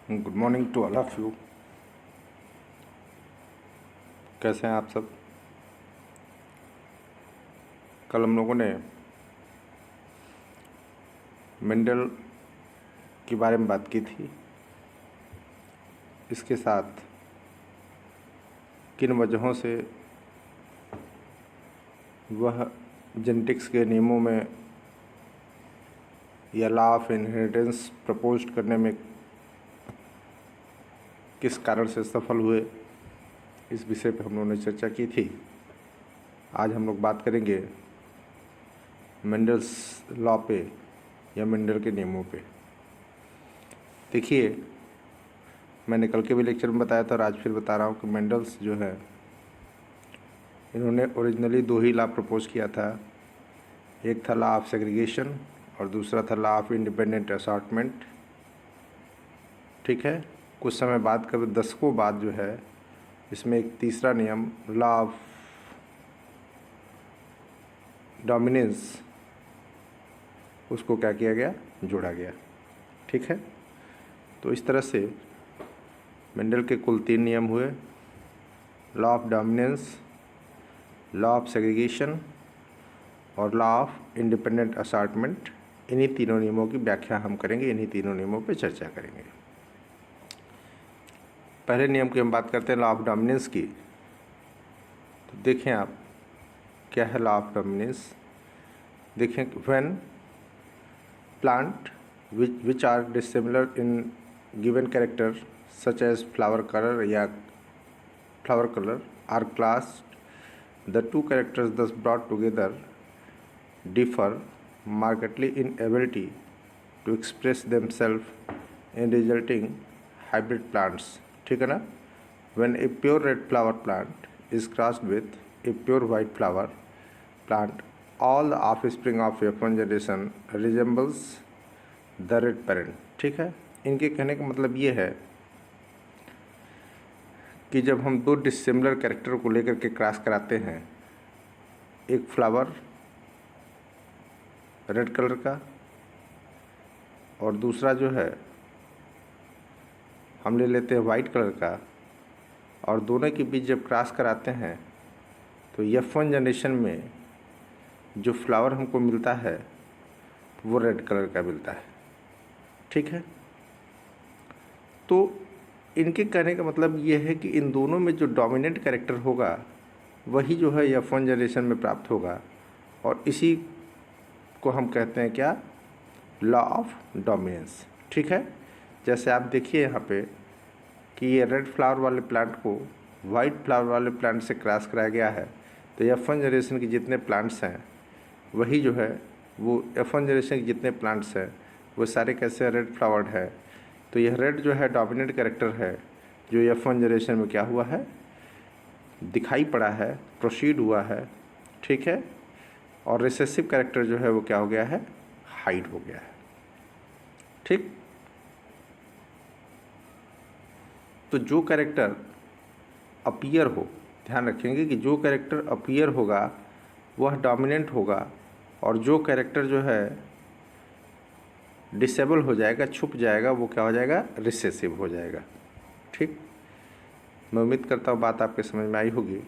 Good morning to all of you. कैसे हैं आप सब? कल हम लोगों ने मेंडल के बारे में बात की थी। इसके साथ किन वजहों से वह जेनेटिक्स के नियमों में या लॉ ऑफ इनहेरिटेंस प्रपोज करने में किस कारण से सफल हुए, इस विषय पर हम लोगों ने चर्चा की थी। आज हम लोग बात करेंगे मेंडल्स लॉ पे या मेंडल के नियमों पे। देखिए, मैंने कल के भी लेक्चर में बताया था और आज फिर बता रहा हूँ कि मेंडल्स जो है, इन्होंने ओरिजिनली दो ही लॉ प्रपोज किया था। एक था लॉ ऑफ सेग्रीगेशन और दूसरा था लॉ ऑफ इंडिपेंडेंट असॉर्टमेंट। ठीक है, कुछ समय बाद, करीब दशकों बाद जो है, इसमें एक तीसरा नियम लॉ ऑफ डोमिनेंस, उसको क्या किया गया, जोड़ा गया। ठीक है, तो इस तरह से मेंडल के कुल 3 नियम हुए: law of dominance, law of segregation और लॉ ऑफ इंडिपेंडेंट असॉर्टमेंट। इन्हीं तीनों नियमों की व्याख्या हम करेंगे, इन्हीं तीनों नियमों पर चर्चा करेंगे। पहले नियम की हम बात करते हैं लॉ ऑफ डोमिनेंस की। तो देखें आप, क्या है लॉ ऑफ डोमिनेंस। देखें, when plant which are dissimilar in given character such as flower color या flower color are classed, the two characters thus brought together differ markedly in ability to express themselves in resulting hybrid plants. ठीक है ना? When a pure red flower plant is crossed with a pure white flower plant, all the offspring of F1 generation resembles the red parent. ठीक है, इनके कहने का मतलब ये है कि जब हम दो डिसिमिलर कैरेक्टर को लेकर के क्रॉस कराते हैं, एक फ्लावर रेड कलर का और दूसरा जो है हम ले लेते हैं वाइट कलर का, और दोनों के बीच जब क्रॉस कराते हैं तो F1 जनरेशन में जो फ्लावर हमको मिलता है वो रेड कलर का मिलता है। ठीक है, तो इनके कहने का मतलब ये है कि इन दोनों में जो डोमिनेंट कैरेक्टर होगा वही जो है F1 जनरेशन में प्राप्त होगा, और इसी को हम कहते हैं क्या, लॉ ऑफ डोमिनेंस। ठीक है, जैसे आप देखिए यहाँ पे कि ये रेड फ्लावर वाले प्लांट को वाइट फ्लावर वाले प्लांट से क्रॉस कराया गया है, तो F1 जनरेशन के जितने प्लांट्स हैं वही जो है वो F1 जनरेशन के जितने प्लांट्स हैं वो सारे कैसे रेड फ्लावर्ड है। तो यह रेड जो है डोमिनेंट कैरेक्टर है जो F1 जनरेशन में क्या हुआ है, दिखाई पड़ा है, प्रोसीड हुआ है। ठीक है, और रिसेसिव कैरेक्टर जो है वो क्या हो गया है, हाइड हो गया है। ठीक, तो जो कैरेक्टर अपीयर हो, ध्यान रखेंगे कि जो कैरेक्टर अपीयर होगा वह डोमिनेंट होगा, और जो कैरेक्टर जो है डिसेबल हो जाएगा, छुप जाएगा, वो क्या हो जाएगा, रिसेसिव हो जाएगा। ठीक, मैं उम्मीद करता हूँ बात आपके समझ में आई होगी।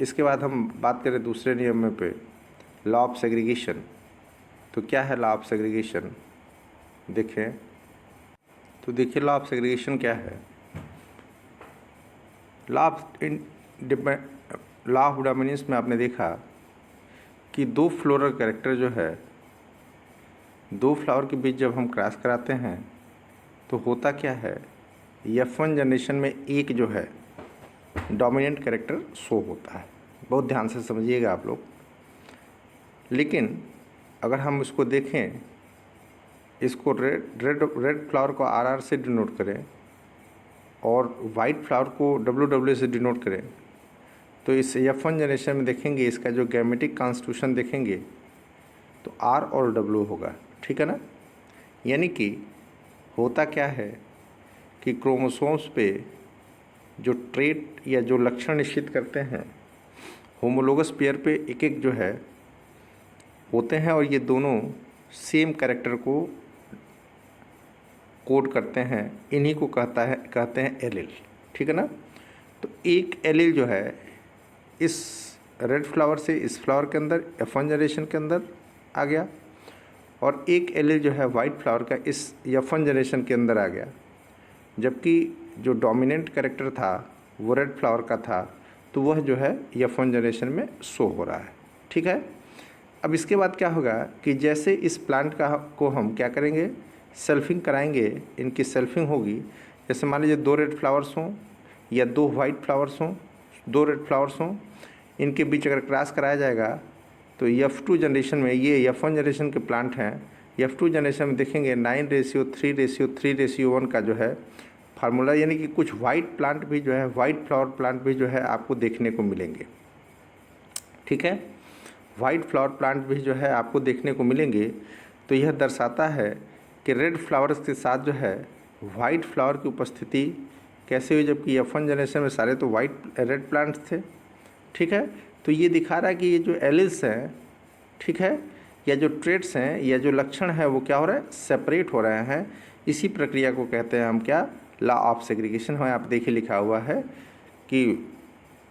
इसके बाद हम बात करें दूसरे नियम में पे, लॉ ऑफ सेग्रीगेशन। तो क्या है लॉ ऑफ सेग्रीगेशन, देखें तो देखिए लॉ ऑफ सेग्रीगेशन क्या है। लॉ ऑफ डोमिनेंस में आपने देखा कि दो फ्लोरल कैरेक्टर जो है, दो फ्लावर के बीच जब हम क्रॉस कराते हैं तो होता क्या है, F1 जनरेशन में एक जो है डोमिनेंट कैरेक्टर शो होता है। बहुत ध्यान से समझिएगा आप लोग। लेकिन अगर हम इसको देखें, इसको रेड फ्लावर को RR से डिनोट करें और वाइट फ्लावर को WW से डिनोट करें, तो इस F1 जनरेशन में देखेंगे इसका जो गैमेटिक कॉन्स्टिट्यूशन देखेंगे तो R और W होगा। ठीक है ना? यानी कि होता क्या है कि क्रोमोसोम्स पे जो ट्रेट या जो लक्षण निश्चित करते हैं होमोलोगस पेयर पे एक एक जो है होते हैं, और ये दोनों सेम कैरेक्टर को कोड करते हैं, इन्हीं को कहते हैं एलील, ठीक है ना। तो एक एलील जो है इस रेड फ्लावर से इस फ्लावर के अंदर F1 जनरेशन के अंदर आ गया, और एक एलील जो है वाइट फ्लावर का इस F1 जनरेशन के अंदर आ गया, जबकि जो डोमिनेंट कैरेक्टर था वो रेड फ्लावर का था, तो वह जो है F1 जनरेशन में शो हो रहा है, ठीक है। अब इसके बाद क्या होगा कि जैसे इस प्लांट को हम क्या करेंगे, सेल्फिंग कराएंगे, इनकी सेल्फिंग होगी। जैसे मान लीजिए 2 रेड फ्लावर्स हों या 2 वाइट फ्लावर्स हों, 2 रेड फ्लावर्स हों, इनके बीच अगर क्रॉस कराया जाएगा तो F2 जनरेशन में, ये F1 जनरेशन के प्लांट हैं, F2 जनरेशन में देखेंगे 9:3:3:1 का जो है फार्मूला, यानी कि कुछ वाइट प्लांट भी जो है, वाइट फ्लावर प्लांट भी जो है आपको देखने को मिलेंगे, ठीक है। वाइट फ्लावर प्लांट भी जो है आपको देखने को मिलेंगे। तो यह दर्शाता है कि रेड फ्लावर्स के साथ जो है वाइट फ्लावर की उपस्थिति कैसे हुई, जबकि F1 जनरेशन में सारे तो वाइट रेड प्लांट्स थे, ठीक है। तो ये दिखा रहा है कि ये जो एलील्स हैं, ठीक है, या जो ट्रेट्स हैं या जो लक्षण है वो क्या हो रहा है, सेपरेट हो रहे हैं। इसी प्रक्रिया को कहते हैं हम क्या, लॉ ऑफ सेग्रीगेशन। है आप देखिए लिखा हुआ है कि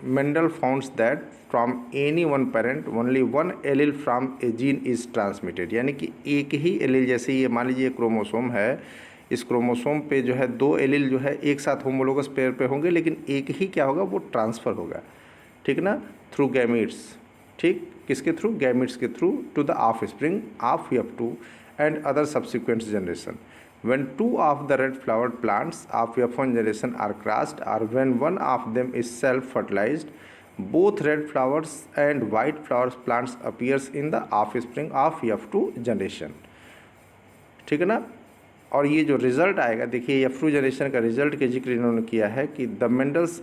Mendel founts that from any one parent only one allele from A gene is transmitted, यानी कि एक ही एलील, जैसे ये मान लीजिए क्रोमोसोम है, इस क्रोमोसोम पे जो है 2 एलील जो है एक साथ होमोलोगस पेयर पे होंगे, लेकिन एक ही क्या होगा, वो ट्रांसफ़र होगा, ठीक ना, थ्रू गैमीट्स, ठीक, किसके थ्रू, गैमीट्स के through, to the offspring of F2 and other subsequent generation. When 2 of the red flowered plants of F1 generation are crossed, or when one of them is self-fertilized, both red flowers and white flowers plants appears in the offspring of F2 generation, ठीक है ना। और ये जो result आएगा, देखिए F2 generation का result के जिक्र इन्होंने किया है कि the Mendel's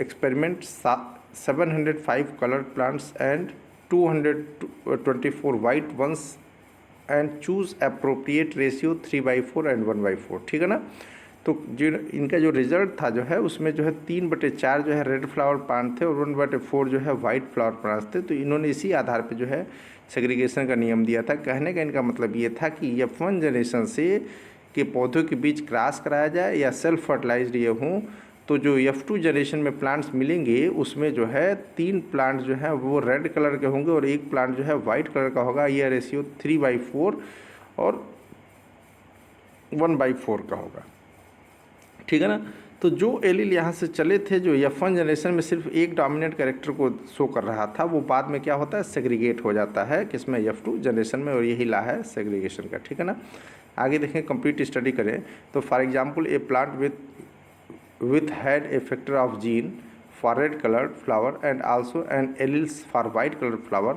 experiment 705 coloured plants and 224 white ones and choose appropriate ratio 3/4 and 1/4, ठीक है ना। तो जो इनका जो रिजल्ट था जो है उसमें जो है 3/4 जो है रेड फ्लावर प्लांट थे और 1/4 जो है वाइट फ्लावर प्लांट्स थे। तो इन्होंने इसी आधार पे जो है सेग्रीगेशन का नियम दिया था। कहने का इनका मतलब ये था कि F1 जनरेशन से के पौधों के बीच क्रॉस कराया जाए या सेल्फ फर्टिलाइज्ड ये हों, तो जो F2 जनरेशन में प्लांट्स मिलेंगे उसमें जो है 3 प्लांट जो है वो रेड कलर के होंगे और एक प्लांट जो है वाइट कलर का होगा। यह रेशियो 3/4 और 1/4 का होगा, ठीक है ना। तो जो एलील यहाँ से चले थे, जो F1 जनरेशन में सिर्फ एक डोमिनेंट कैरेक्टर को शो कर रहा था, वो बाद में क्या होता है, सेग्रीगेट हो जाता है किसमें, F2 जनरेशन में, और यही ला है सेग्रीगेशन का, ठीक है ना। आगे देखें, कंप्लीट स्टडी करें तो for example A plant with had a factor of gene for red colored flower and also an alleles for white colored flower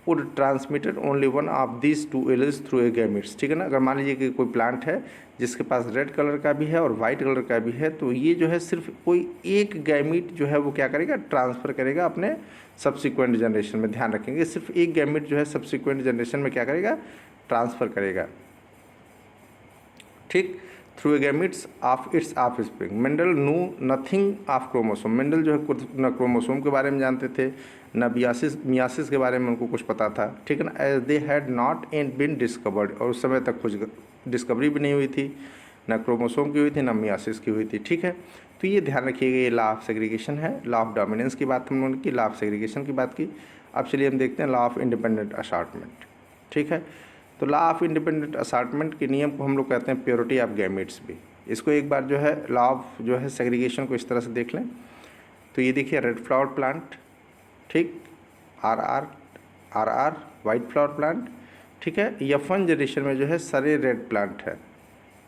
would transmitted only one of these 2 alleles through a gametes, ठीक है ना। अगर मान लीजिए कि कोई plant है जिसके पास रेड कलर का भी है और वाइट कलर का भी है, तो ये जो है सिर्फ कोई एक गैमीट जो है वो क्या करेगा, ट्रांसफ़र करेगा अपने सब्सिक्वेंट जनरेशन में। ध्यान रखेंगे, सिर्फ एक गैमीट जो है सब्सिक्वेंट जनरेशन में क्या करेगा, ट्रांसफ़र करेगा, ठीक, through gametes of its offspring. Mendel know nothing of chromosome, Mendel जो है न क्रोमोसोम के बारे में जानते थे, न मियासिस के बारे में उनको कुछ पता था, ठीक है ना। As they had not been discovered, और उस समय तक कुछ डिस्कवरी भी नहीं हुई थी, न क्रोमोसोम की हुई थी न मियासिस की हुई थी, ठीक है। तो ये ध्यान रखिएगा, ये लॉ ऑफ सेग्रीगेशन है। लॉ ऑफ डोमिनेंस की बात हम लोगों ने की, लॉ ऑफ सेग्रीगेशन की बात की। अब चलिए हम देखते हैं लॉ ऑफ इंडिपेंडेंट असार्टमेंट, ठीक है। तो लॉ ऑफ इंडिपेंडेंट असार्टमेंट के नियम को हम लोग कहते हैं प्योरिटी ऑफ गैमेट्स भी। इसको एक बार जो है लॉ ऑफ जो है सेग्रीगेशन को इस तरह से देख लें तो ये देखिए रेड फ्लावर प्लांट, ठीक, आर वाइट फ्लावर प्लांट, ठीक है। F1 जनरेशन में जो है सारे रेड प्लांट है,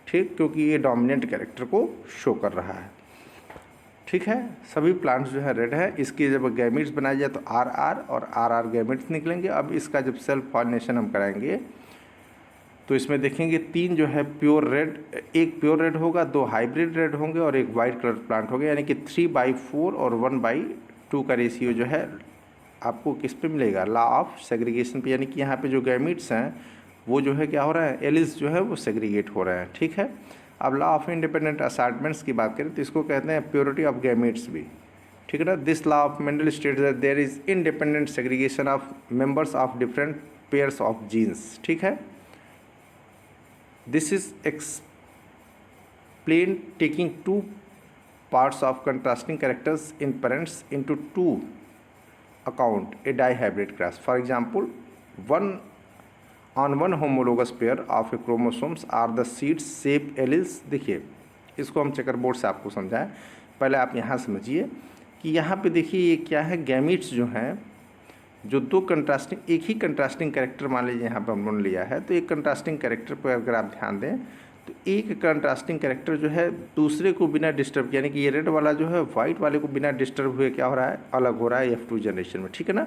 ठीक, क्योंकि ये डोमिनेंट कैरेक्टर को शो कर रहा है, ठीक है। सभी प्लांट्स जो है रेड है। इसकी जब गैमेट्स बनाई जाए तो आर और आर गैमेट्स निकलेंगे। अब इसका जब सेल्फ पॉलिनेशन हम कराएंगे तो इसमें देखेंगे 3 जो है प्योर रेड, एक प्योर रेड होगा, 2 हाइब्रिड रेड होंगे और एक वाइट कलर प्लांट होगा, यानी कि 3/4 और 1/2 का रेशियो जो है आपको किस पे मिलेगा, लॉ ऑफ सेग्रीगेशन पे। यानी कि यहाँ पे जो गैमेट्स हैं वो जो है क्या हो रहा है, एलिस जो है वो सेग्रीगेट हो रहे हैं, ठीक है। अब लॉ ऑफ इंडिपेंडेंट असार्टमेंट्स की बात करें तो इसको कहते हैं प्योरिटी ऑफ गैमेट्स भी, ठीक है ना। This law of Mendel states that there is independent segregation of members of different pairs of genes, ठीक है। This is explain taking two parts of contrasting characters in parents into two account a dihybrid class. For example, one homologous pair of a chromosomes are the seeds shape alleles. देखिए इसको हम checker board से आपको समझाएं, पहले आप यहाँ समझिए कि यहाँ पे देखिए ये क्या है, गैमीट्स जो हैं, जो दो कंट्रास्टिंग, एक ही कंट्रास्टिंग कैरेक्टर मान लीजिए यहाँ पर हमने लिया है, तो एक कंट्रास्टिंग कैरेक्टर पर अगर आप ध्यान दें तो एक कंट्रास्टिंग कैरेक्टर जो है दूसरे को बिना डिस्टर्ब, यानी कि ये रेड वाला जो है वाइट वाले को बिना डिस्टर्ब हुए क्या हो रहा है, अलग हो रहा है F2 जनरेशन में, ठीक है ना।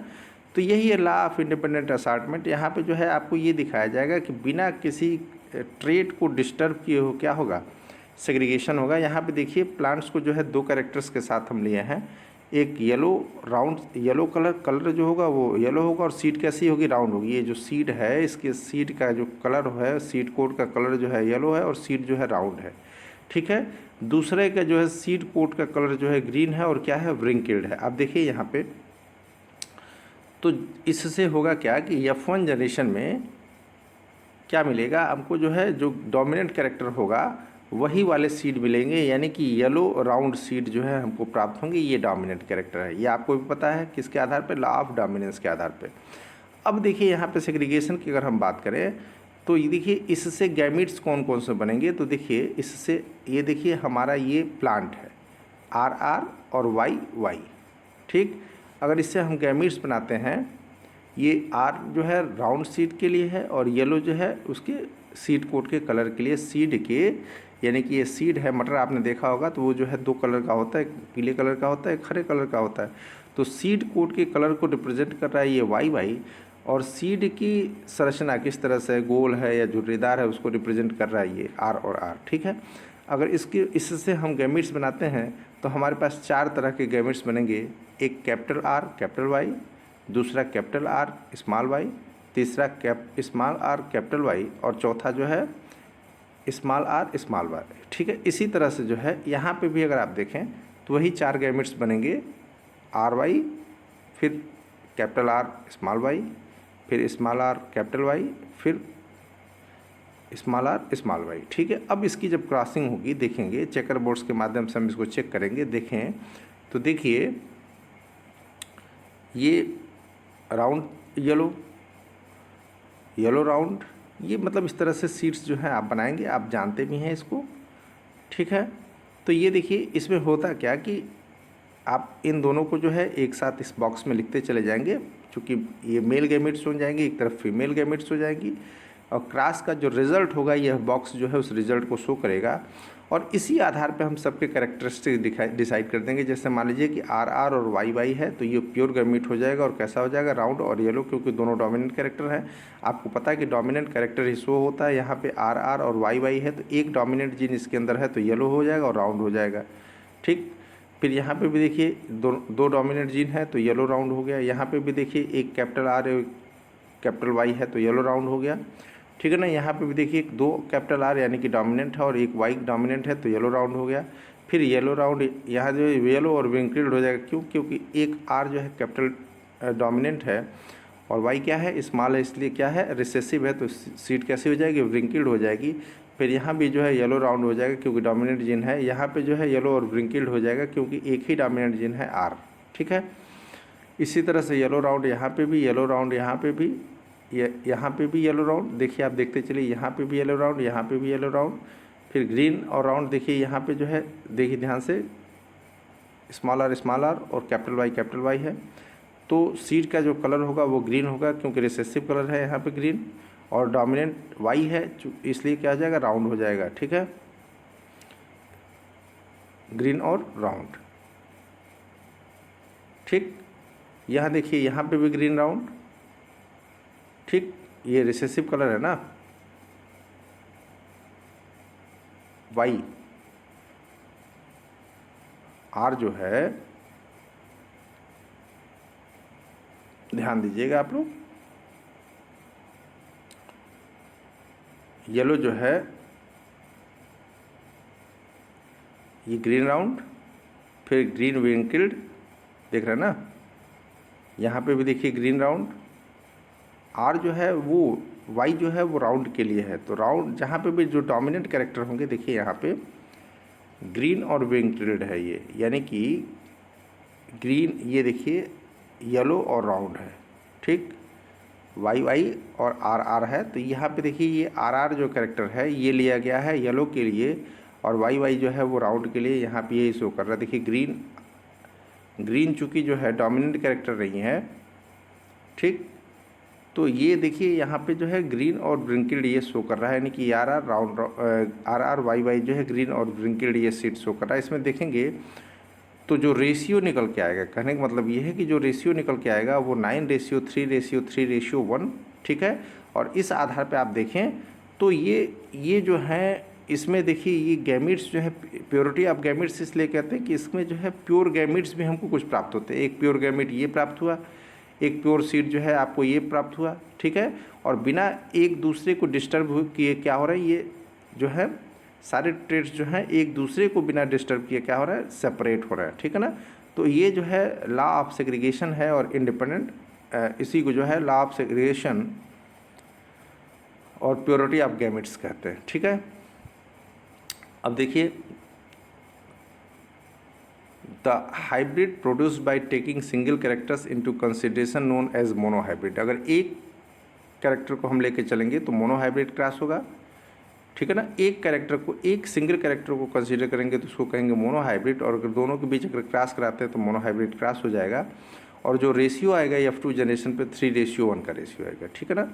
तो यही है लॉ ऑफ इंडिपेंडेंट असार्टमेंट। यहाँ पे जो है आपको ये दिखाया जाएगा कि बिना किसी ट्रेट को डिस्टर्ब किए हो क्या होगा, सेग्रीगेशन होगा। यहाँ पे देखिए प्लांट्स को जो है दो कैरेक्टर्स के साथ हम लिए हैं, एक येलो राउंड, येलो कलर जो होगा वो येलो होगा और सीड कैसी होगी, राउंड होगी। ये जो सीड है इसके सीड का जो कलर है, सीड कोट का कलर जो है येलो है और सीड जो है राउंड है, ठीक है। दूसरे का जो है सीड कोट का कलर जो है ग्रीन है और क्या है, व्रिंकल्ड है। अब देखिए यहाँ पे तो इससे होगा क्या कि F1 जनरेशन में क्या मिलेगा हमको, जो है जो डोमिनेंट कैरेक्टर होगा वही वाले सीड मिलेंगे, यानी कि येलो राउंड सीड जो है हमको प्राप्त होंगे। ये डोमिनेंट कैरेक्टर है, ये आपको भी पता है किसके आधार पे, लॉ ऑफ डोमिनेंस के आधार पे। अब देखिए यहाँ पे सेग्रीगेशन की अगर हम बात करें तो ये देखिए इससे गैमीट्स कौन कौन से बनेंगे, तो देखिए इससे ये देखिए हमारा ये प्लांट है RR और YY, ठीक। अगर इससे हम गैमीट्स बनाते हैं, ये R जो है राउंड सीड के लिए है और येलो जो है उसके सीड कोट के कलर के लिए, सीड के, यानी कि ये सीड है मटर, आपने देखा होगा तो वो जो है दो कलर का होता है, एक पीले कलर का होता है, एक हरे कलर का होता है। तो सीड कोट के कलर को रिप्रेजेंट कर रहा है ये YY, और सीड की संरचना किस तरह से गोल है या झुर्रीदार है उसको रिप्रेजेंट कर रहा है ये R और R, ठीक है। अगर इससे हम गैमीट्स बनाते हैं तो हमारे पास चार तरह के गैमीट्स बनेंगे, एक कैपिटल R कैपिटल Y, दूसरा कैपिटल R स्मॉल y, तीसरा स्मॉल r कैपिटल Y और चौथा जो है स्मॉल r स्मॉल y, ठीक है। इसी तरह से जो है यहाँ पे भी अगर आप देखें तो वही चार गैमेट्स बनेंगे, RY, फिर कैपिटल R स्मॉल y, फिर स्मॉल r कैपिटल Y, फिर स्मॉल r स्मॉल y, ठीक है। अब इसकी जब क्रॉसिंग होगी देखेंगे, चेकर बोर्ड्स के माध्यम से हम इसको चेक करेंगे। देखें तो देखिए ये राउंड येलो राउंड, ये मतलब इस तरह से सीड्स जो है आप बनाएंगे, आप जानते भी हैं इसको, ठीक है। तो ये देखिए इसमें होता क्या कि आप इन दोनों को जो है एक साथ इस बॉक्स में लिखते चले जाएंगे, क्योंकि ये मेल गैमेट्स हो जाएंगे, एक तरफ फीमेल गैमेट्स हो जाएंगी, और क्रॉस का जो रिज़ल्ट होगा यह बॉक्स जो है उस रिज़ल्ट को शो करेगा, और इसी आधार पे हम सबके कैरेक्टरिस्टिक डिसाइड कर देंगे। जैसे मान लीजिए कि RR और YY है तो ये प्योर गैमीट हो जाएगा, और कैसा हो जाएगा, राउंड और येलो, क्योंकि दोनों डोमिनेंट कैरेक्टर हैं। आपको पता है कि डोमिनेंट कैरेक्टर ही शो होता है, यहाँ पे RR और YY है तो एक डोमिनेंट जीन इसके अंदर है तो येलो हो जाएगा और राउंड हो जाएगा, ठीक। फिर यहाँ पे भी देखिए दो डोमिनेंट जीन है तो येलो राउंड हो गया। यहाँ पे भी देखिए एक कैपिटल R कैपिटल Y है तो येलो राउंड हो गया, ठीक है ना। यहाँ पे भी देखिए दो कैपिटल R यानी कि डोमिनेंट है और एक Y डोमिनेंट है तो येलो राउंड हो गया। फिर येलो राउंड यहाँ जो है येलो और विंकल्ड हो जाएगा, क्यों, क्योंकि एक R जो है कैपिटल डोमिनेंट है और Y क्या है, स्मॉल है, इसलिए क्या है, रिसेसिव है, तो सीट कैसी हो जाएगी, विंकल्ड हो जाएगी। फिर यहाँ भी जो है येलो राउंड हो जाएगा क्योंकि डोमिनेंट जीन है, यहाँ पे जो है येलो और विंकल्ड हो जाएगा क्योंकि एक ही डोमिनेंट जीन है R, ठीक है। इसी तरह से येलो राउंड यहाँ पे भी, येलो राउंड यहाँ पे भी, यहाँ पे भी येलो राउंड, देखिए आप देखते चलिए, यहाँ पे भी येलो राउंड, यहाँ पे भी येलो राउंड। फिर ग्रीन और राउंड देखिए यहाँ पे जो है, देखिए ध्यान से, स्मॉल r और कैपिटल Y है, तो सीड का जो कलर होगा वो ग्रीन होगा क्योंकि रिसेसिव कलर है यहाँ पे ग्रीन, और डोमिनेंट Y है इसलिए क्या हो जाएगा, राउंड हो जाएगा, ठीक है, ग्रीन और राउंड, ठीक। यहाँ देखिए यहाँ पे भी ग्रीन राउंड, ठीक, ये रिसेसिव कलर है ना Y, R जो है, ध्यान दीजिएगा आप लोग, येलो जो है ये ग्रीन राउंड, फिर ग्रीन विंकल्ड, देख रहे हैं ना, यहाँ पे भी देखिए ग्रीन राउंड। R जो है वो वाई जो है वो राउंड के लिए है। तो राउंड जहाँ पे भी जो डोमिनेंट कैरेक्टर होंगे, देखिए यहाँ पे ग्रीन और विंक्टेड है ये, यानी कि ग्रीन, ये देखिए येलो और राउंड है, ठीक। वाई वाई और आर आर है। तो यहाँ पे देखिए ये आर आर जो कैरेक्टर है ये लिया गया है येलो के लिए, और वाई वाई जो है वो राउंड के लिए। यहाँ पे ये शो कर रहा है, देखिए ग्रीन चूँकि जो है डोमिनेंट कैरेक्टर नहीं है, ठीक। तो ये देखिए यहाँ पे जो है ग्रीन और व्रिंकल्ड ये शो कर रहा है, यानी कि R R round R R Y Y जो है ग्रीन और व्रिंकल्ड ये सीट शो कर रहा है। इसमें देखेंगे तो जो रेशियो निकल के आएगा, कहने का मतलब ये है कि जो रेशियो निकल के आएगा वो 9:3:3:1, ठीक है। और इस आधार पे आप देखें तो ये जो है इसमें देखिए ये गैमिट्स जो है, प्योरिटी ऑफ गैमिट्स इसलिए कहते हैं कि इसमें जो है प्योर गैमिट्स भी हमको कुछ प्राप्त होते हैं। एक प्योर गैमिट ये प्राप्त हुआ, एक प्योर सीड जो है आपको ये प्राप्त हुआ, ठीक है। और बिना एक दूसरे को डिस्टर्ब किए क्या हो रहा है, ये जो है सारे ट्रेड्स जो हैं एक दूसरे को बिना डिस्टर्ब किए क्या हो रहा है, सेपरेट हो रहा है, ठीक है ना। तो ये जो है लॉ ऑफ सेग्रीगेशन है और इंडिपेंडेंट, इसी को जो है लॉ ऑफ सेग्रीगेशन और प्योरिटी ऑफ गैमेट्स कहते हैं, ठीक है। अब देखिए the hybrid produced by taking single characters into consideration known as monohybrid. अगर एक कैरेक्टर को हम लेके चलेंगे तो मोनोहाइब्रिड क्रॉस होगा, ठीक है ना। एक कैरेक्टर को, एक सिंगल कैरेक्टर को कंसीडर करेंगे तो उसको कहेंगे मोनोहाइब्रिड, और अगर दोनों के बीच अगर क्रॉस कराते हैं तो मोनोहाइब्रिड क्रॉस हो जाएगा। और जो रेशियो आएगा F2 जनरेशन पे 3:1 का रेशियो आएगा, ठीक है ना।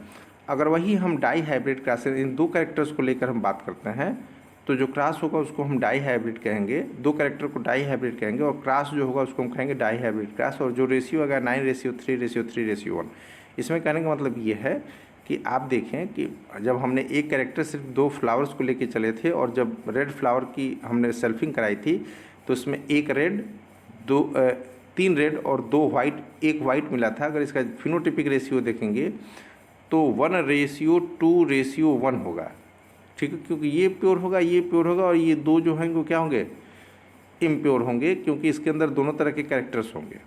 अगर वही हम डाई हाइब्रिड क्रॉस, इन दो कैरेक्टर्स को लेकर हम बात करते हैं तो जो क्रॉस होगा उसको हम डाई हाइब्रिड कहेंगे, दो कैरेक्टर को डाई हाइब्रिड कहेंगे, और क्रॉस जो होगा उसको हम कहेंगे डाई हाइब्रिड क्रॉस। और जो रेशियो आएगा 9:3:3:1। इसमें कहने का मतलब ये है कि आप देखें कि जब हमने एक कैरेक्टर सिर्फ 2 फ्लावर्स को लेके चले थे, और जब रेड फ्लावर की हमने सेल्फिंग कराई थी तो इसमें एक रेड, 3 रेड और 2 वाइट, 1 वाइट मिला था। अगर इसका फिनोटिपिक रेशियो देखेंगे तो 1:2:1 होगा, ठीक है, क्योंकि ये प्योर होगा, ये प्योर होगा, और ये दो जो हैं वो क्या होंगे, इम्प्योर होंगे, क्योंकि इसके अंदर दोनों तरह के कैरेक्टर्स होंगे,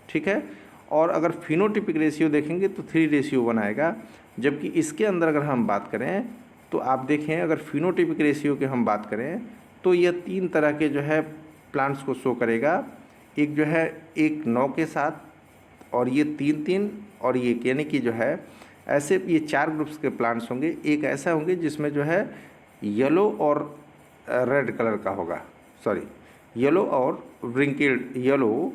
ठीक है। और अगर फिनोटिपिक रेशियो देखेंगे तो 3:1 आएगा। जबकि इसके अंदर अगर हम बात करें तो आप देखें, अगर फिनोटिपिक रेशियो की हम बात करें तो यह 3 तरह के जो है प्लांट्स को शो करेगा। एक जो है एक 9 के साथ, और ये 3-3, और ये यानी कि जो है ऐसे ये 4 ग्रुप्स के प्लांट्स होंगे। एक ऐसा होंगे जिसमें जो है येलो और रेड कलर का होगा, सॉरी येलो और व्रिंकल्ड येलो।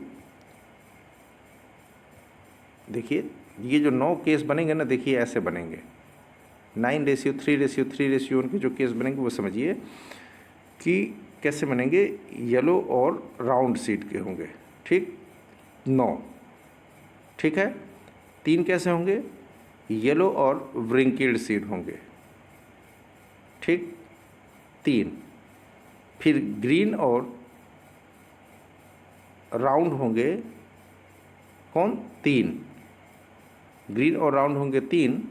देखिए ये जो 9 केस बनेंगे ना, देखिए ऐसे बनेंगे 9:3:3:1 के जो केस बनेंगे वो समझिए कि कैसे बनेंगे, येलो और राउंड सीड के होंगे, ठीक, 9, ठीक है। 3 कैसे होंगे, येलो और व्रिंकल्ड सीड होंगे, ठीक, 3। फिर ग्रीन और राउंड होंगे, कौन, 3, ग्रीन और राउंड होंगे 3,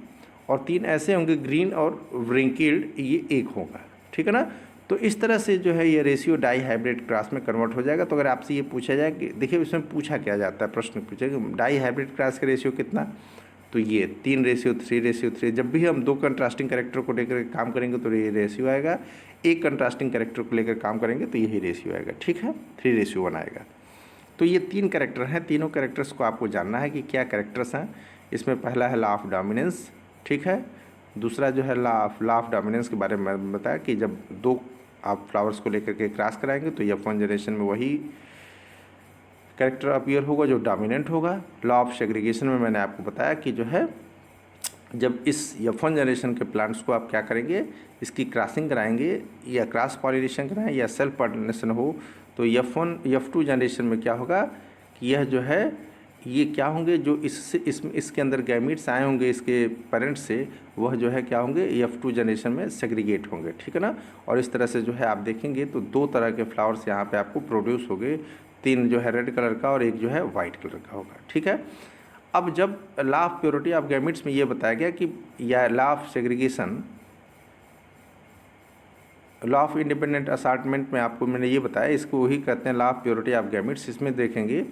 और 3 ऐसे होंगे ग्रीन और व्रिंकल्ड, ये 1 होगा, ठीक है ना। तो इस तरह से जो है ये रेशियो डाई हाइब्रिड क्रॉस में कन्वर्ट हो जाएगा। तो अगर आपसे ये पूछा जाए कि देखिए इसमें पूछा क्या जाता है, प्रश्न पूछे कि डाई हाइब्रिड क्रॉस का रेशियो कितना, तो ये 3:3:3। जब भी हम 2 कंट्रास्टिंग कैरेक्टर को लेकर काम करेंगे तो ये रेशियो आएगा, एक कंट्रास्टिंग कैरेक्टर को लेकर काम करेंगे तो यही रेशियो आएगा, ठीक है, 3:1 आएगा। तो ये 3 कैरेक्टर हैं, तीनों कैरेक्टर्स को आपको जानना है कि क्या कैरेक्टर्स हैं। इसमें पहला है लॉ ऑफ डोमिनेंस, ठीक है। दूसरा जो है लॉ ऑफ डोमिनेंस के बारे में बताया कि जब 2 आप फ्लावर्स को लेकर के क्रॉस कराएंगे तो F1 जनरेशन में वही कैरेक्टर अपीयर होगा जो डोमिनेंट होगा। लॉ ऑफ सेग्रीगेशन में मैंने आपको बताया कि जो है जब इस F1 जनरेशन के प्लांट्स को आप क्या करेंगे, इसकी क्रॉसिंग कराएंगे, या क्रॉस पॉलिनेशन कराएं या सेल्फ पॉलिनेशन हो, तो F2 जनरेशन में क्या होगा कि यह जो है ये क्या होंगे, जो इसके अंदर गैमीट्स आए होंगे इसके पेरेंट्स से, वह जो है क्या होंगे F2 जनरेशन में सेग्रीगेट होंगे, ठीक है ना। और इस तरह से जो है आप देखेंगे तो 2 तरह के फ्लावर्स यहाँ पे आपको प्रोड्यूस होंगे, 3 जो है रेड कलर का और एक जो है वाइट कलर का होगा, ठीक है। अब जब law of purity of gametes में ये बताया गया कि या law of segregation, law of independent assortment में आपको मैंने ये बताया, इसको वही कहते हैं law of purity of gametes. इसमें देखेंगे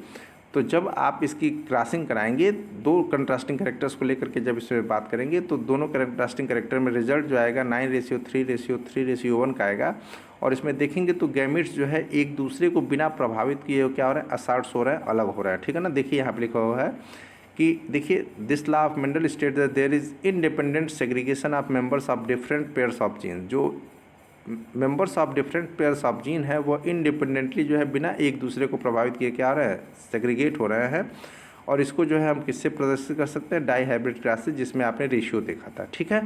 तो जब आप इसकी क्रॉसिंग कराएंगे, दो कंट्रास्टिंग कैरेक्टर्स को लेकर के जब इसमें बात करेंगे, तो दोनों कंट्रास्टिंग कैरेक्टर में रिजल्ट जो आएगा 9:3:3:3 का आएगा। और इसमें देखेंगे तो गैमेट्स जो है एक दूसरे को बिना प्रभावित किए क्या हो रहा है, असार्ट्स हो रहा है, अलग हो रहा है। ठीक है ना, देखिए यहाँ पर लिखा हुआ है कि देखिए this law of Mendel state that there is independent segregation of members of different pairs of gene. जो members of different pairs of gene है वो इंडिपेंडेंटली जो है बिना एक दूसरे को प्रभावित किए क्या हो रहा है, सेग्रीगेट हो रहे हैं। और इसको जो है हम किससे प्रदर्शित कर सकते हैं, डाई हाइब्रिड क्रॉस से, जिसमें आपने रेशियो देखा था। ठीक है,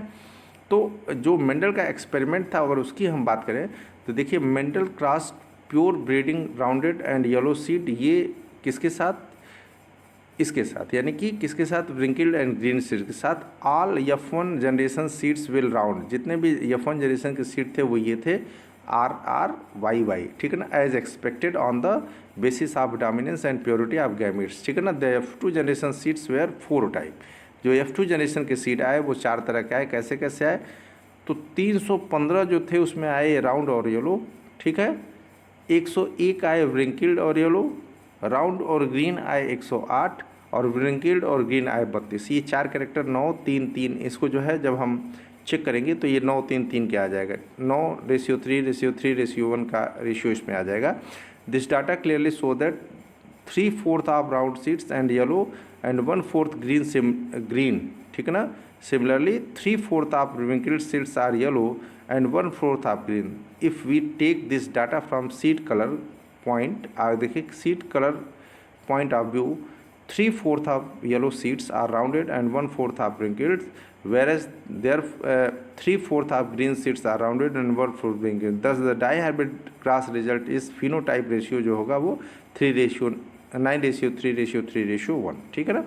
तो जो मेंडल का एक्सपेरिमेंट था अगर उसकी हम बात करें तो देखिए Mendel cross pure breeding rounded and yellow seed, ये किसके साथ, इसके साथ, यानी कि किसके साथ, रिंकल्ड एंड ग्रीन सीड के साथ। All F1 generation seeds will round, जितने भी F1 जनरेशन के सीड थे वो ये थे RRYY। ठीक है ना, as expected on the basis of dominance and purity of gametes. ठीक है ना, the F2 generation seeds were 4 type. जो F2 जनरेशन के सीड आए वो 4 तरह के आए। कैसे कैसे आए, तो 315 जो थे उसमें आए राउंड और येलो। ठीक है, 101 आए रिंकल्ड और येलो, राउंड और ग्रीन आए 108, और रिंकल्ड और ग्रीन आए 32। ये 4 कैरेक्टर 9, 3, 3, इसको जो है जब हम चेक करेंगे तो ये 9, 3, 3 क्या आ जाएगा, 9:3:3:1 का रेशियो इसमें आ जाएगा। This data clearly show that 3/4 of round seeds and yellow and 1/4 green. ठीक है ना, similarly 3/4 of wrinkled seeds are yellow and 1/4 of green. If we take this data from seed colour point, देखिए seed colour point of view, 3/4 of yellow seeds are rounded and 1/4 of wrinkled, whereas their 3/4 of green seeds are rounded and 1/4 wrinkled. Thus the dihybrid cross result is phenotype ratio जो होगा वो 9:3:3:1। ठीक है ना,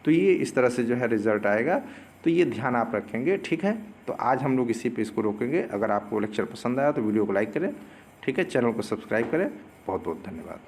तो ये इस तरह से जो है रिजल्ट आएगा, तो ये ध्यान आप रखेंगे। ठीक है, तो आज हम लोग इसी पे इसको रोकेंगे। अगर आपको लेक्चर पसंद आया तो वीडियो को लाइक करें। ठीक है, चैनल को सब्सक्राइब करें। बहुत बहुत धन्यवाद।